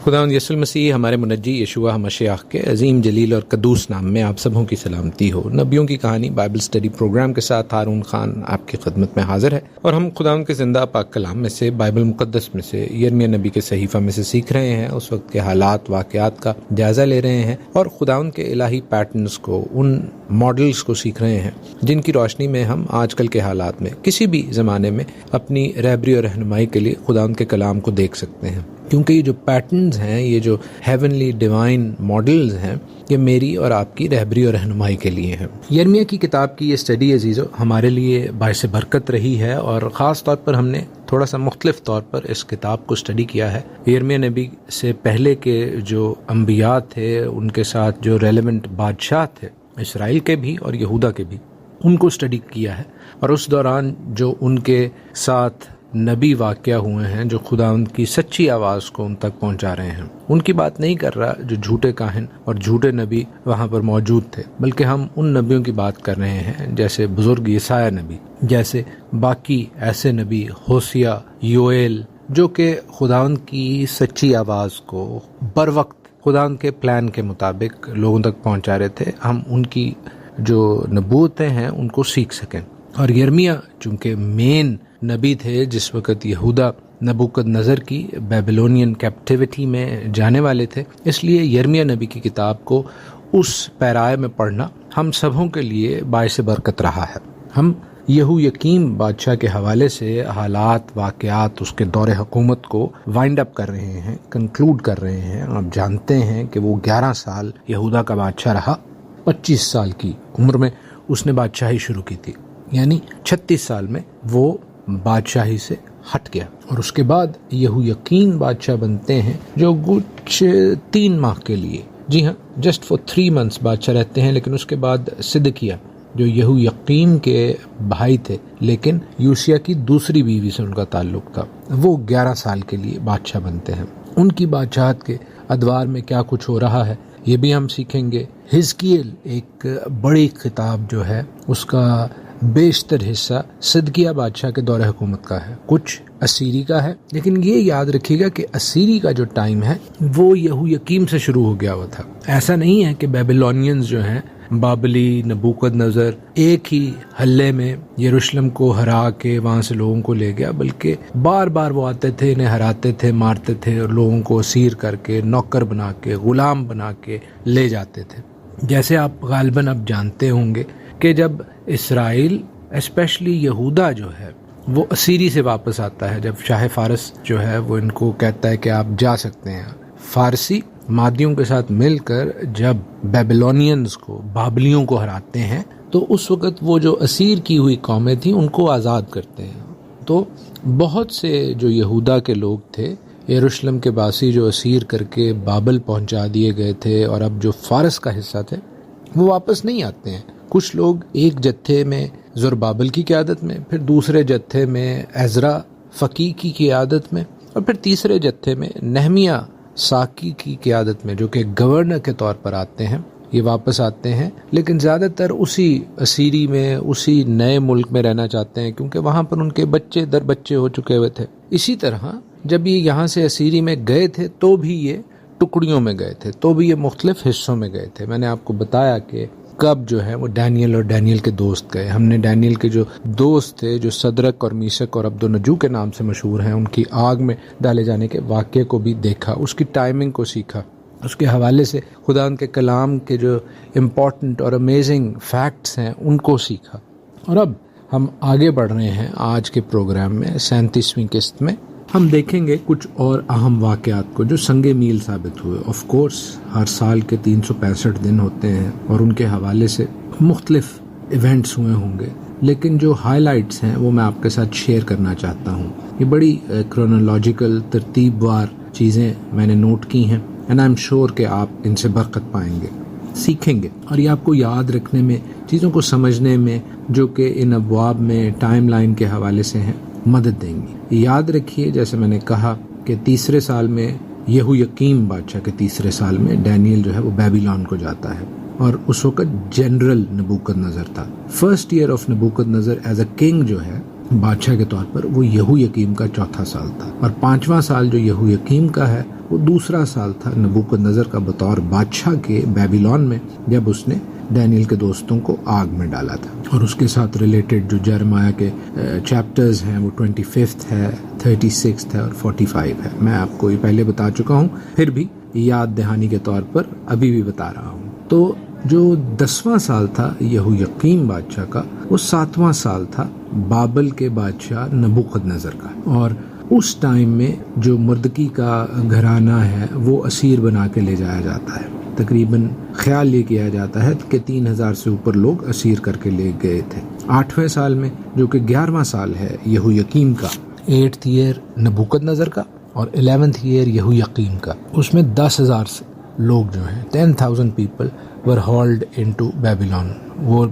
خداوند یسوع مسیح ہمارے منجی یشوع مشیخ کے عظیم جلیل اور قدوس نام میں آپ سبوں کی سلامتی ہو۔ نبیوں کی کہانی بائبل اسٹڈی پروگرام کے ساتھ ہارون خان آپ کی خدمت میں حاضر ہے، اور ہم خداوند کے زندہ پاک کلام میں سے، بائبل مقدس میں سے، یرمیہ نبی کے صحیفہ میں سے سیکھ رہے ہیں، اس وقت کے حالات واقعات کا جائزہ لے رہے ہیں، اور خداوند کے الہی پیٹرنز کو، ان ماڈلز کو سیکھ رہے ہیں جن کی روشنی میں ہم آج کل کے حالات میں کسی بھی زمانے میں اپنی رہبری اور رہنمائی کے لیے خداوند کے کلام کو دیکھ سکتے ہیں، کیونکہ یہ جو پیٹرنز ہیں، یہ جو ہیونلی ڈیوائن ماڈلز ہیں، یہ میری اور آپ کی رہبری اور رہنمائی کے لیے ہیں۔ یرمیہ کی کتاب کی یہ اسٹڈی عزیزو ہمارے لیے باعث برکت رہی ہے، اور خاص طور پر ہم نے تھوڑا سا مختلف طور پر اس کتاب کو اسٹڈی کیا ہے۔ یرمیہ نبی سے پہلے کے جو انبیاء تھے، ان کے ساتھ جو ریلیونٹ بادشاہ تھے، اسرائیل کے بھی اور یہودا کے بھی، ان کو اسٹڈی کیا ہے، اور اس دوران جو ان کے ساتھ نبی واقعہ ہوئے ہیں جو خدا ان کی سچی آواز کو ان تک پہنچا رہے ہیں، ان کی بات نہیں کر رہا جو جھوٹے کاہن اور جھوٹے نبی وہاں پر موجود تھے، بلکہ ہم ان نبیوں کی بات کر رہے ہیں جیسے بزرگ یسایہ نبی، جیسے باقی ایسے نبی ہوسیہ، یوئیل، جو کہ خداوند کی سچی آواز کو بر وقت خداوند کے پلان کے مطابق لوگوں تک پہنچا رہے تھے، ہم ان کی جو نبوتیں ہیں ان کو سیکھ سکیں۔ اور یرمیہ چونکہ مین نبی تھے جس وقت یہودا نبوکد نظر کی بیبلونین کیپٹیوٹی میں جانے والے تھے، اس لیے یرمیہ نبی کی کتاب کو اس پیرائے میں پڑھنا ہم سبوں کے لیے باعث برکت رہا ہے۔ ہم یہویقیم بادشاہ کے حوالے سے حالات، واقعات، اس کے دور حکومت کو وائنڈ اپ کر رہے ہیں، کنکلوڈ کر رہے ہیں۔ آپ جانتے ہیں کہ وہ 11 سال یہودا کا بادشاہ رہا، 25 سال کی عمر میں اس نے بادشاہی شروع کی تھی، یعنی 36 سال میں وہ بادشاہی سے ہٹ گیا، اور اس کے بعد یہویقین بادشاہ بنتے ہیں جو کچھ 3 ماہ کے لیے، جی ہاں، جسٹ فار 3 months بادشاہ رہتے ہیں، لیکن اس کے بعد صدقیہ جو یہویقین کے بھائی تھے لیکن یوسیہ کی دوسری بیوی سے ان کا تعلق تھا، وہ 11 سال کے لیے بادشاہ بنتے ہیں۔ ان کی بادشاہت کے ادوار میں کیا کچھ ہو رہا ہے یہ بھی ہم سیکھیں گے۔ حزقیل ایک بڑی کتاب جو ہے اس کا بیشتر حصہ صدقیہ بادشاہ کے دور حکومت کا ہے، کچھ اسیری کا ہے، لیکن یہ یاد رکھیے گا کہ اسیری کا جو ٹائم ہے وہ یہویقیم سے شروع ہو گیا ہوا تھا۔ ایسا نہیں ہے کہ بیبلونینز جو ہیں، بابلی، نبوکد نظر، ایک ہی حلے میں یروشلم کو ہرا کے وہاں سے لوگوں کو لے گیا، بلکہ بار بار وہ آتے تھے، انہیں ہراتے تھے، مارتے تھے، اور لوگوں کو اسیر کر کے، نوکر بنا کے، غلام بنا کے لے جاتے تھے۔ جیسے آپ غالباً اب جانتے ہوں گے کہ جب اسرائیل اسپیشلی یہودا جو ہے وہ اسیری سے واپس آتا ہے، جب شاہ فارس جو ہے وہ ان کو کہتا ہے کہ آپ جا سکتے ہیں، فارسی مادیوں کے ساتھ مل کر جب بیبلونینز کو، بابلیوں کو ہراتے ہیں، تو اس وقت وہ جو اسیر کی ہوئی قومیں تھیں ان کو آزاد کرتے ہیں۔ تو بہت سے جو یہودا کے لوگ تھے، یروشلم کے باسی جو اسیر کر کے بابل پہنچا دیے گئے تھے اور اب جو فارس کا حصہ تھے، وہ واپس نہیں آتے ہیں۔ کچھ لوگ ایک جتھے میں زربابل کی قیادت میں، پھر دوسرے جتھے میں عزرا فقیہ کی قیادت میں، اور پھر تیسرے جتھے میں نہمیہ ساقی کی قیادت میں، جو کہ گورنر کے طور پر آتے ہیں، یہ واپس آتے ہیں، لیکن زیادہ تر اسی اسیری میں، اسی نئے ملک میں رہنا چاہتے ہیں، کیونکہ وہاں پر ان کے بچے در بچے ہو چکے ہوئے تھے۔ اسی طرح جب یہ یہاں سے اسیری میں گئے تھے تو بھی یہ ٹکڑیوں میں گئے تھے، تو بھی یہ مختلف حصوں میں گئے تھے۔ میں نے آپ کو بتایا کہ کب جو ہے وہ ڈینیل اور ڈینیل کے دوست گئے۔ ہم نے ڈینیل کے جو دوست تھے، جو صدرک اور میشک اور عبدالنجو کے نام سے مشہور ہیں، ان کی آگ میں ڈالے جانے کے واقعے کو بھی دیکھا، اس کی ٹائمنگ کو سیکھا، اس کے حوالے سے خدا ان کے کلام کے جو امپورٹنٹ اور امیزنگ فیکٹس ہیں ان کو سیکھا۔ اور اب ہم آگے بڑھ رہے ہیں آج کے پروگرام میں 37ویں قسط میں ہم دیکھیں گے کچھ اور اہم واقعات کو جو سنگ میل ثابت ہوئے۔ آف کورس ہر سال کے 365 دن ہوتے ہیں اور ان کے حوالے سے مختلف ایونٹس ہوئے ہوں گے، لیکن جو ہائی لائٹس ہیں وہ میں آپ کے ساتھ شیئر کرنا چاہتا ہوں۔ یہ بڑی کرونالوجیکل ترتیب وار چیزیں میں نے نوٹ کی ہیں، اینڈ آئی ایم شیور کہ آپ ان سے برکت پائیں گے، سیکھیں گے، اور یہ آپ کو یاد رکھنے میں، چیزوں کو سمجھنے میں، جو کہ ان ابواب میں ٹائم لائن کے حوالے سے ہیں، مدد دیں گی۔ یاد رکھیے جیسے میں نے کہا کہ تیسرے سال میں، یہویقیم بادشاہ کے تیسرے سال میں، ڈینیل جو ہے وہ بیبیلون کو جاتا ہے، اور اس وقت جنرل نبوکد نظر تھا۔ فرسٹ ایئر آف نبوکد نظر ایز اے کنگ جو ہے بادشاہ کے طور پر وہ یہویقیم کا 4واں سال تھا، اور 5واں سال جو یہویقیم کا ہے وہ دوسرا سال تھا نبوکدنضر کا بطور بادشاہ کے بیبیلون میں، جب اس نے ڈینیل کے دوستوں کو آگ میں ڈالا تھا۔ اور اس کے ساتھ ریلیٹڈ جو جرمایہ کے چیپٹرز ہیں وہ 25 ہے، 36 ہے اور 45 ہے۔ میں آپ کو یہ پہلے بتا چکا ہوں، پھر بھی یاد دہانی کے طور پر ابھی بھی بتا رہا ہوں۔ تو جو 10واں سال تھا یہویقیم بادشاہ کا، وہ 7واں سال تھا بابل کے بادشاہ نبوکدنضر کا، اور اس ٹائم میں جو مردکی کا گھرانہ ہے وہ اسیر بنا کے لے جایا جاتا ہے۔ تقریباً خیال یہ کیا جاتا ہے کہ 3000 سے اوپر لوگ اسیر کر کے لے گئے تھے۔ 8ویں سال میں جو کہ 11واں سال ہے یہویقیم کا، 8th ایئر نبوکدنضر کا اور 11th ایئر یہویقیم کا، اس میں 10,000 لوگ جو ہیں 10,000 پیپل ور ہولڈ انٹو بیبیلون، وہ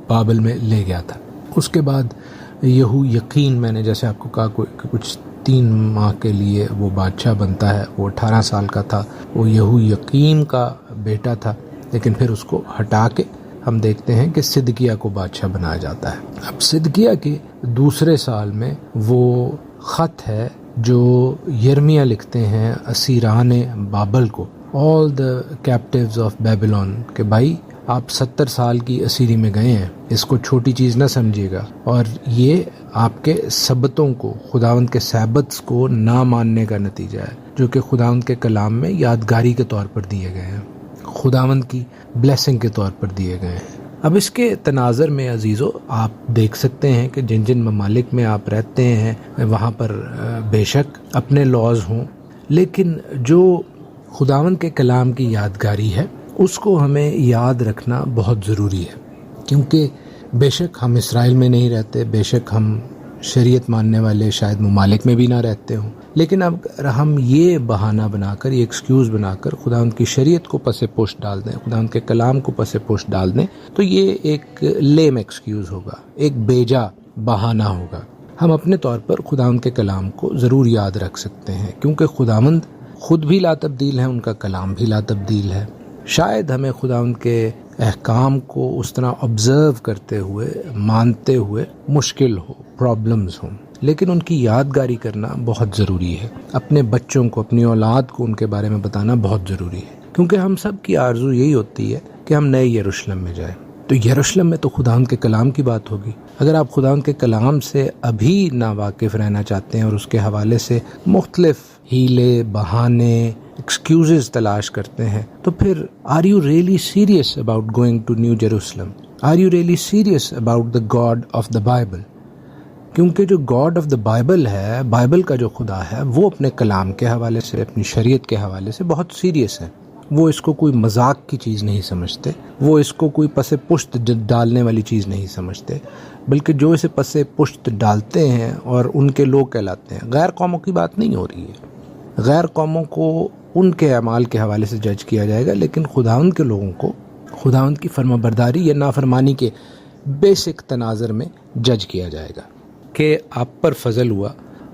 بابل میں لے گیا تھا۔ اس کے بعد یہویقین، میں نے جیسے آپ کو کہا کچھ 3 ماہ کے لیے وہ بادشاہ بنتا ہے، وہ 18 سال کا تھا، وہ یہویقیم کا بیٹا تھا، لیکن پھر اس کو ہٹا کے ہم دیکھتے ہیں کہ صدقیہ کو بادشاہ بنایا جاتا ہے۔ اب صدقیہ کے دوسرے سال میں وہ خط ہے جو یرمیہ لکھتے ہیں اسیران بابل کو، all the captives of Babylon، کہ بھائی آپ 70 سال کی اسیری میں گئے ہیں، اس کو چھوٹی چیز نہ سمجھیے گا، اور یہ آپ کے سبتوں کو، خداوند کے سبتس کو نہ ماننے کا نتیجہ ہے، جو کہ خداوند کے کلام میں یادگاری کے طور پر دیے گئے ہیں، خداوند کی بلیسنگ کے طور پر دیے گئے ہیں۔ اب اس کے تناظر میں عزیزو آپ دیکھ سکتے ہیں کہ جن جن ممالک میں آپ رہتے ہیں وہاں پر بے شک اپنے لاز ہوں، لیکن جو خداوند کے کلام کی یادگاری ہے اس کو ہمیں یاد رکھنا بہت ضروری ہے، کیونکہ بے شک ہم اسرائیل میں نہیں رہتے، بے شک ہم شریعت ماننے والے شاید ممالک میں بھی نہ رہتے ہوں، لیکن اب ہم یہ بہانہ بنا کر، یہ ایکسکیوز بنا کر خداوند کی شریعت کو پس پشت ڈال دیں، خداوند کے کلام کو پس پشت ڈال دیں، تو یہ ایک لیم ایکسکیوز ہوگا، ایک بیجا بہانہ ہوگا۔ ہم اپنے طور پر خداوند کے کلام کو ضرور یاد رکھ سکتے ہیں، کیونکہ خداوند خود بھی لا تبدیل ہے، ان کا کلام بھی لا تبدیل ہے۔ شاید ہمیں خداوند کے احکام کو اس طرح آبزرو کرتے ہوئے، مانتے ہوئے مشکل ہو، پرابلمز ہوں، لیکن ان کی یادگاری کرنا بہت ضروری ہے۔ اپنے بچوں کو، اپنی اولاد کو ان کے بارے میں بتانا بہت ضروری ہے، کیونکہ ہم سب کی آرزو یہی ہوتی ہے کہ ہم نئے یروشلم میں جائیں۔ تو یروشلم میں تو خداوند کے کلام کی بات ہوگی۔ اگر آپ خداوند کے کلام سے ابھی نا واقف رہنا چاہتے ہیں اور اس کے حوالے سے مختلف ہیلے، بہانے، ایکسکیوزز تلاش کرتے ہیں، تو پھر are you really serious about going to New Jerusalem? Are you really serious about the God of the Bible? کیونکہ جو گاڈ آف دا بائبل ہے، بائبل کا جو خدا ہے، وہ اپنے کلام کے حوالے سے، اپنی شریعت کے حوالے سے بہت سیریس ہے۔ وہ اس کو کوئی مذاق کی چیز نہیں سمجھتے، وہ اس کو کوئی پس پشت ڈالنے والی چیز نہیں سمجھتے، بلکہ جو اسے پس پشت ڈالتے ہیں اور ان کے لوگ کہلاتے ہیں۔ غیر قوموں کی بات نہیں ہو رہی ہے، غیر قوموں کو ان کے اعمال کے حوالے سے جج کیا جائے گا، لیکن خداوند کے لوگوں کو خداوند کی فرما برداری یا نافرمانی کے بیسک تناظر میں جج کیا جائے گا کہ آپ پر فضل ہوا،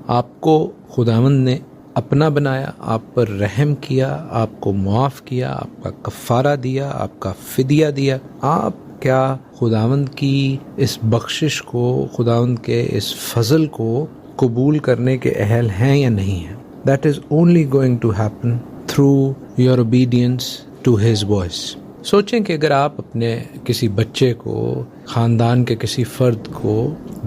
آپ کو خداوند نے اپنا بنایا، آپ پر رحم کیا، آپ کو معاف کیا، آپ کا کفارہ دیا، آپ کا فدیہ دیا۔ آپ کیا خداوند کی اس بخشش کو، خداوند کے اس فضل کو قبول کرنے کے اہل ہیں یا نہیں ہیں؟ That is only going to happen through your obedience to his voice۔ سوچیں کہ اگر آپ اپنے کسی بچے کو، خاندان کے کسی فرد کو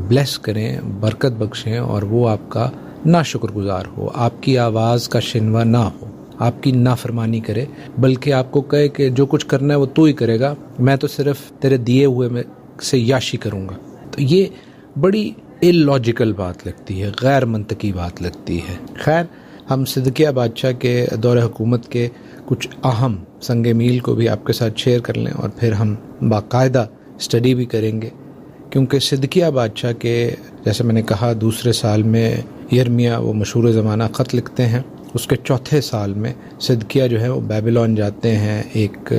بلیس کریں، برکت بخشیں، اور وہ آپ کا ناشکر گزار ہو، آپ کی آواز کا شنوا نہ ہو، آپ کی نافرمانی کرے، بلکہ آپ کو کہے کہ جو کچھ کرنا ہے وہ تو ہی کرے گا، میں تو صرف تیرے دیے ہوئے میں سے یاشی کروں گا، تو یہ بڑی illogical بات لگتی ہے، غیر منطقی بات لگتی ہے۔ خیر، ہم صدقیہ بادشاہ کے دور حکومت کے کچھ اہم سنگ میل کو بھی آپ کے ساتھ شیئر کر لیں، اور پھر ہم باقاعدہ اسٹڈی بھی کریں گے، کیونکہ صدقیہ بادشاہ کے، جیسے میں نے کہا، دوسرے سال میں یرمیہ وہ مشہور زمانہ خط لکھتے ہیں، اس کے چوتھے سال میں صدقیہ جو ہے وہ بیبیلون جاتے ہیں ایک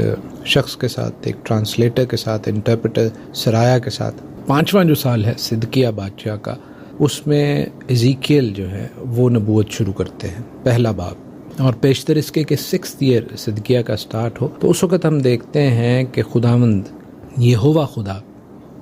شخص کے ساتھ، ایک ٹرانسلیٹر کے ساتھ، انٹرپریٹر سرایا کے ساتھ۔ 5واں جو سال ہے صدقیہ بادشاہ کا، اس میں ایزیکیل جو ہے وہ نبوت شروع کرتے ہیں، پہلا باب، اور پیشتر اس کے کہ 6th ایئر صدقیہ کا سٹارٹ ہو، تو اس وقت ہم دیکھتے ہیں کہ خداوند یہوہ خدا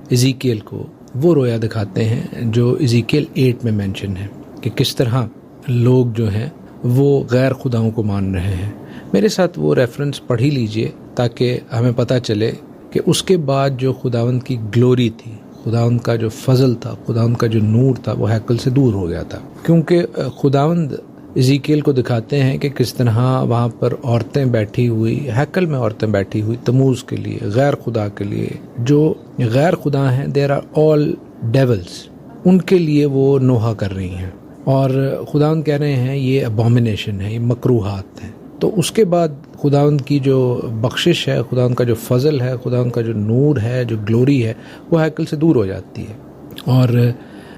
ایزیکیل کو وہ رویا دکھاتے ہیں جو ایزیکیل 8 میں مینشن ہے کہ کس طرح لوگ جو ہیں وہ غیر خداؤں کو مان رہے ہیں. میرے ساتھ وہ ریفرنس پڑھ ہی لیجئے تاکہ ہمیں پتہ چلے کہ اس کے بعد جو خداوند کی گلوری تھی، خداوند کا جو فضل تھا، خداوند کا جو نور تھا، وہ ہیکل سے دور ہو گیا تھا. کیونکہ خداوند ایزیکیل کو دکھاتے ہیں کہ کس طرح وہاں پر عورتیں بیٹھی ہوئی، ہیکل میں عورتیں بیٹھی ہوئی تموز کے لیے، غیر خدا کے لیے. جو غیر خدا ہیں دیر آر آل ڈیولز، ان کے لیے وہ نوحہ کر رہی ہیں، اور خداوند کہہ رہے ہیں یہ ابومینیشن ہے، یہ مکروہات ہیں. تو اس کے بعد خداوند کی جو بخشش ہے، خداوند کا جو فضل ہے، خداوند کا جو نور ہے، جو گلوری ہے، وہ ہیکل سے دور ہو جاتی ہے. اور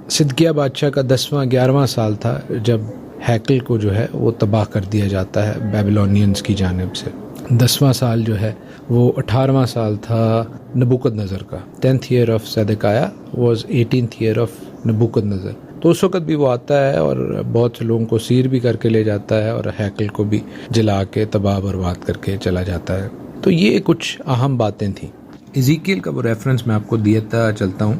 صدقیہ بادشاہ کا 10واں 11واں سال تھا جب ہیکل کو جو ہے وہ تباہ کر دیا جاتا ہے بیبلونینز کی جانب سے. 10واں سال جو ہے وہ 18واں سال تھا نبوکد نظر کا. 10th year of Zedekiah was 18th year of نبوکد نظر. تو اس وقت بھی وہ آتا ہے اور بہت سے لوگوں کو سیر بھی کر کے لے جاتا ہے اور ہیکل کو بھی جلا کے تباہ برباد کر کے چلا جاتا ہے. تو یہ کچھ اہم باتیں تھیں. ایزیکیل کا وہ ریفرنس میں آپ کو دیتا چلتا ہوں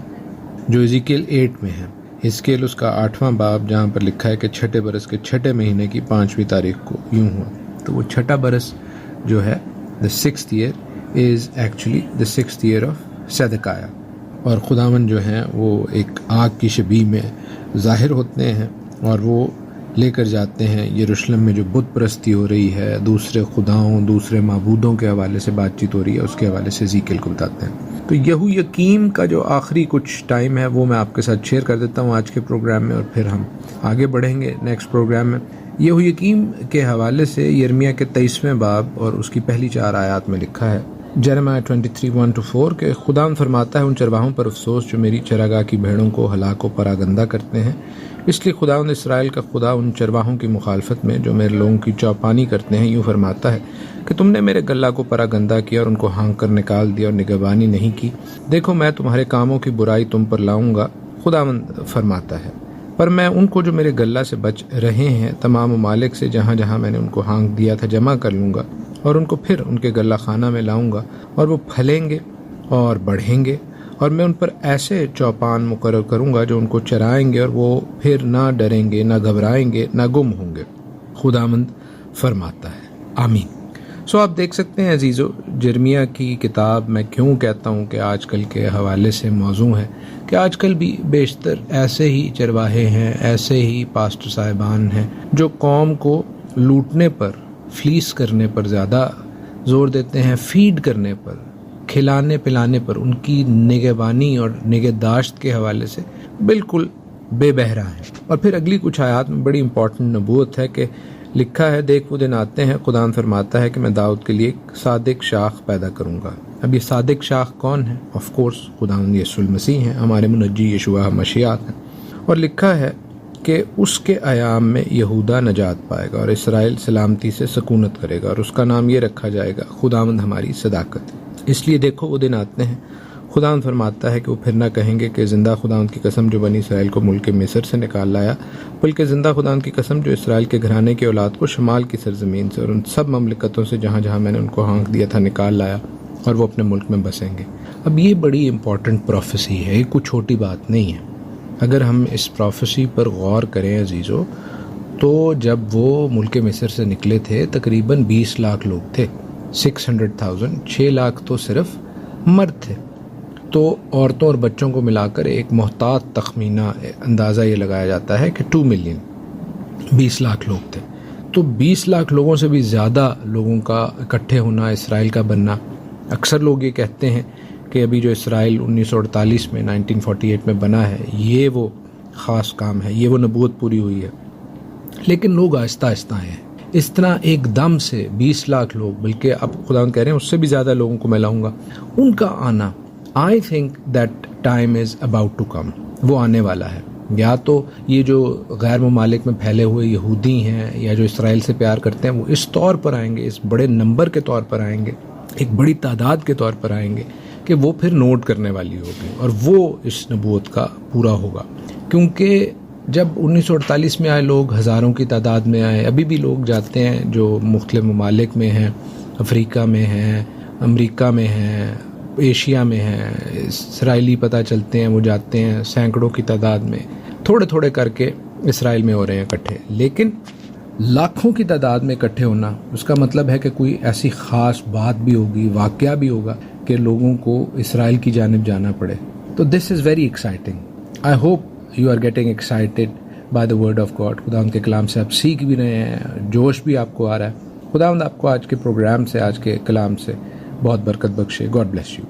جو ایزیکیل 8 میں ہے. حزقیل اس کا 8واں باب جہاں پر لکھا ہے کہ 6 برس کے 6 مہینے کی 5ویں تاریخ کو یوں ہوا. تو وہ 6 برس جو ہے the 6th year is actually the 6th year of Zedekiah. اور خداوند جو ہیں وہ ایک آگ کی شبیہ میں ظاہر ہوتے ہیں اور وہ لے کر جاتے ہیں یروشلم میں جو بت پرستی ہو رہی ہے، دوسرے خداؤں، دوسرے معبودوں کے حوالے سے بات چیت ہو رہی ہے، اس کے حوالے سے ایزیکیل کو بتاتے ہیں. تو یہویقیم کا جو آخری کچھ ٹائم ہے وہ میں آپ کے ساتھ شیئر کر دیتا ہوں آج کے پروگرام میں، اور پھر ہم آگے بڑھیں گے نیکسٹ پروگرام میں. یہویقیم کے حوالے سے یرمیہ کے 23ویں باب اور اس کی پہلی 4 آیات میں لکھا ہے، جرمیہ 23:1-4 کہ خداوند فرماتا ہے ان چرواہوں پر افسوس جو میری چراگاہ کی بھیڑوں کو ہلاک و پراگندہ کرتے ہیں. اس لیے خداوند اسرائیل کا خدا ان چرواہوں کی مخالفت میں جو میرے لوگوں کی چوپانی کرتے ہیں یوں فرماتا ہے کہ تم نے میرے گلہ کو پراگندہ کیا اور ان کو ہانک کر نکال دیا اور نگہبانی نہیں کی. دیکھو میں تمہارے کاموں کی برائی تم پر لاؤں گا، خداوند فرماتا ہے، پر میں ان کو جو میرے گلہ سے بچ رہے ہیں تمام ممالک سے جہاں جہاں میں نے ان کو ہانک دیا تھا جمع کر لوں گا اور ان کو پھر ان کے گلہ خانہ میں لاؤں گا، اور وہ پھلیں گے اور بڑھیں گے، اور میں ان پر ایسے چوپان مقرر کروں گا جو ان کو چرائیں گے، اور وہ پھر نہ ڈریں گے، نہ گھبرائیں گے، نہ گم ہوں گے. خداوند فرماتا ہے. آمین. آپ دیکھ سکتے ہیں عزیزو، جرمیہ کی کتاب میں کیوں کہتا ہوں کہ آج کل کے حوالے سے موضوع ہے کہ آج کل بھی بیشتر ایسے ہی چرواہے ہیں، ایسے ہی پاسٹر صاحبان ہیں جو قوم کو لوٹنے پر، فلیس کرنے پر زیادہ زور دیتے ہیں، فیڈ کرنے پر، کھلانے پلانے پر، ان کی نگہبانی اور نگہداشت کے حوالے سے بالکل بے بہرا ہیں. اور پھر اگلی کچھ آیات میں بڑی امپورٹنٹ نبوت ہے کہ لکھا ہے، دیکھ وہ دن آتے ہیں، خداوند فرماتا ہے کہ میں داؤد کے لیے ایک صادق شاخ پیدا کروں گا. اب یہ صادق شاخ کون ہے؟ آف کورس خداوند یسوع المسیح ہیں، ہمارے منجی یشوع مسیح ہیں. اور لکھا ہے کہ اس کے ایام میں یہودا نجات پائے گا اور اسرائیل سلامتی سے سکونت کرے گا، اور اس کا نام یہ رکھا جائے گا خداوند ہماری صداقت. اس لیے دیکھو وہ دن آتے ہیں، خداوند فرماتا ہے کہ وہ پھر نہ کہیں گے کہ زندہ خداوند کی قسم جو بنی اسرائیل کو ملک مصر سے نکال لایا، بلکہ زندہ خداوند کی قسم جو اسرائیل کے گھرانے کی اولاد کو شمال کی سرزمین سے اور ان سب مملکتوں سے جہاں جہاں میں نے ان کو ہانک دیا تھا نکال لایا، اور وہ اپنے ملک میں بسیں گے. اب یہ بڑی امپورٹنٹ پروفیسی ہے، یہ کوئی چھوٹی بات نہیں ہے. اگر ہم اس پروفیسی پر غور کریں عزیزو، تو جب وہ ملک مصر سے نکلے تھے تقریباً 20 لاکھ لوگ تھے، 600,000، 6 لاکھ تو صرف مرد تھے. تو عورتوں اور بچوں کو ملا کر ایک محتاط تخمینہ اندازہ یہ لگایا جاتا ہے کہ 2 ملین، 20 لاکھ لوگ تھے. تو 20 لاکھ لوگوں سے بھی زیادہ لوگوں کا اکٹھے ہونا، اسرائیل کا بننا. اکثر لوگ یہ کہتے ہیں کہ ابھی جو اسرائیل 1948 میں 1948 میں بنا ہے یہ وہ خاص کام ہے، یہ وہ نبوت پوری ہوئی ہے. لیکن لوگ آہستہ آہستہ ہیں. اس طرح ایک دم سے 20 لاکھ لوگ، بلکہ اب خداوند کہہ رہے ہیں اس سے بھی زیادہ لوگوں کو میں لاؤں گا، ان کا آنا I think that time is about to come. وہ آنے والا ہے. یا تو یہ جو غیر ممالک میں پھیلے ہوئے یہودی ہیں یا جو اسرائیل سے پیار کرتے ہیں وہ اس طور پر آئیں گے، اس بڑے نمبر کے طور پر آئیں گے، ایک بڑی تعداد کے طور پر آئیں گے کہ وہ پھر نوٹ کرنے والی ہوگی اور وہ اس نبوت کا پورا ہوگا. کیونکہ جب 1948 میں آئے لوگ ہزاروں کی تعداد میں آئے، ابھی بھی لوگ جاتے ہیں جو مختلف ممالک میں ہیں، افریقہ میں ہیں، امریکہ میں ہیں، ایشیا میں ہیں، اسرائیلی پتہ چلتے ہیں وہ جاتے ہیں سینکڑوں کی تعداد میں، تھوڑے تھوڑے کر کے اسرائیل میں ہو رہے ہیں اکٹھے، لیکن لاکھوں کی تعداد میں اکٹھے ہونا اس کا مطلب ہے کہ کوئی ایسی خاص بات بھی ہوگی، واقعہ بھی ہوگا کہ لوگوں کو اسرائیل کی جانب جانا پڑے. تو this is very exciting. I hope you are getting excited by the word of God. خداوند کے کلام سے آپ سیکھ بھی رہے ہیں، جوش بھی آپ کو آ رہا ہے. خداوند آپ کو آج کے پروگرام سے، آج کے کلام سے بہت برکت بخشے. God bless you.